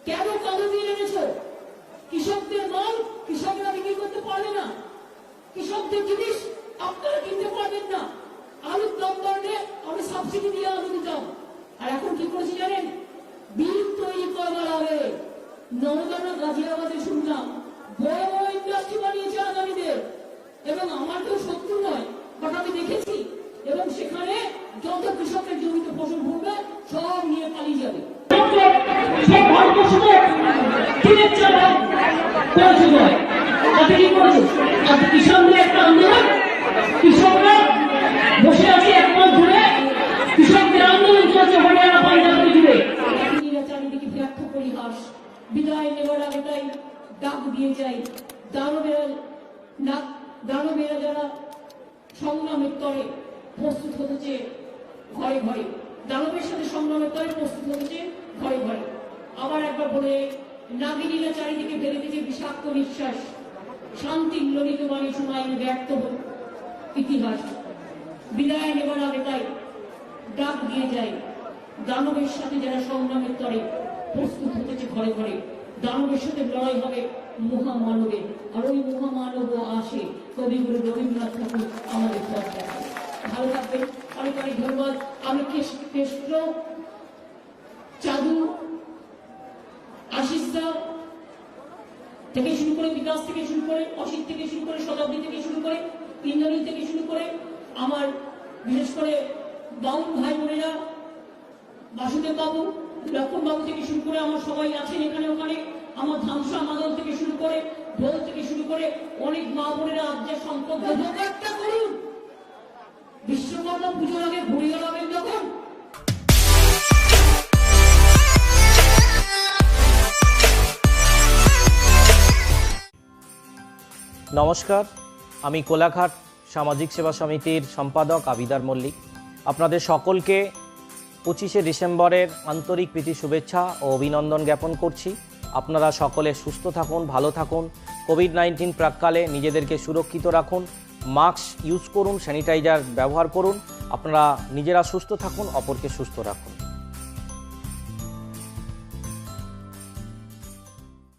কেন কালো বিল এনেছো? কৃষকদের মাল কৃষকরা বিক্রি করতে পারবে না, কৃষকদের জিনিস আপনারা কিনতে পারবেন না। আলুর দাম বাড়লে আমি সাবসিডি দিয়ে আলু দিতাম, আর এখন কি করেছি জানেন? বিল তৈরি করবার আগে নওগাঁ গাজিয়াবাদে শুনলাম বড় বড় ইন্ডাস্ট্রি বানিয়েছে আদানিদের, এবং আমার কেউ শত্রু নয়, বাট আমি দেখেছি। এবং সেখানে যত কৃষকের জমিতে ফসল ফুটবে সব নিয়ে পালিয়ে যাবে। কিষানদের একটা আন্দোলন, কৃষকরা বসে আছে এক মাস ধরে, কৃষকদের আন্দোলন চলছে হরিয়ানা পাঞ্জাব জুড়ে। চারিদিকে ব্যর্থ পরিহাস, বিদায় নেবার আগে তাই ডাক দিয়ে যাই। দানবেরা যারা সংগ্রামের তরে প্রস্তুত হতেছে ঘরে ঘরে, দানবের সাথে সংগ্রামের তরে প্রস্তুত হতেছে ঘরে ঘরে। আবার একবার বলে, নাগিনীরা চারিদিকে বেরিয়েছে বিষাক্ত নিঃশ্বাস, শান্তির ললিত বাণী শোনায় ব্যর্থ ইতিহাস। বিদায় নেবার আগে তাই ডাক দিয়ে যায়, দানবের সাথে যারা সংগ্রামের তরে প্রস্তুত হতেছে ঘরে ঘরে। দানবের সাথে লড়াই হবে মহামানবের, আর ওই মহামানব আসে কবিগুরু রবীন্দ্রনাথ ঠাকুর আমাদের পথ দেখায়। ভালো থাকবেন, অনেক অনেক ধন্যবাদ। আমি কেষ্ট, চাঁদু, আশিস দা থেকে শুরু করে, বিকাশ থেকে শুরু করে, অসিত থেকে শুরু করে, শতাব্দী থেকে শুরু করে, ইন্দ্রনীল থেকে শুরু করে, আমার বিশেষ করে বাউল ভাই বোনেরা, বাসুদেব বাবু, লক্ষণ বাবু থেকে শুরু করে আমার সবাই আছেন এখানে ওখানে, আমার ধামসা মাদল থেকে শুরু করে, ঢোল থেকে শুরু করে অনেক মা বোনেরা আজ যে সম্পর্ক একটা করুন। বিশ্বকর্মা পুজোর আগে ঘুরে গেলাবেন যখন। নমস্কার, আমি কোলাঘাট সামাজিক সেবা সমিতির সম্পাদক আবিদার মল্লিক। আপনাদের সকলকে 25শে ডিসেম্বরের আন্তরিক প্রীতি শুভেচ্ছা ও অভিনন্দন জ্ঞাপন করছি। আপনারা সকলে সুস্থ থাকুন, ভালো থাকুন। কোভিড-19 প্রাককালে নিজেদেরকে সুরক্ষিত রাখুন, মাস্ক ইউজ করুন, স্যানিটাইজার ব্যবহার করুন। আপনারা নিজেরা সুস্থ থাকুন, অপরকে সুস্থ রাখুন।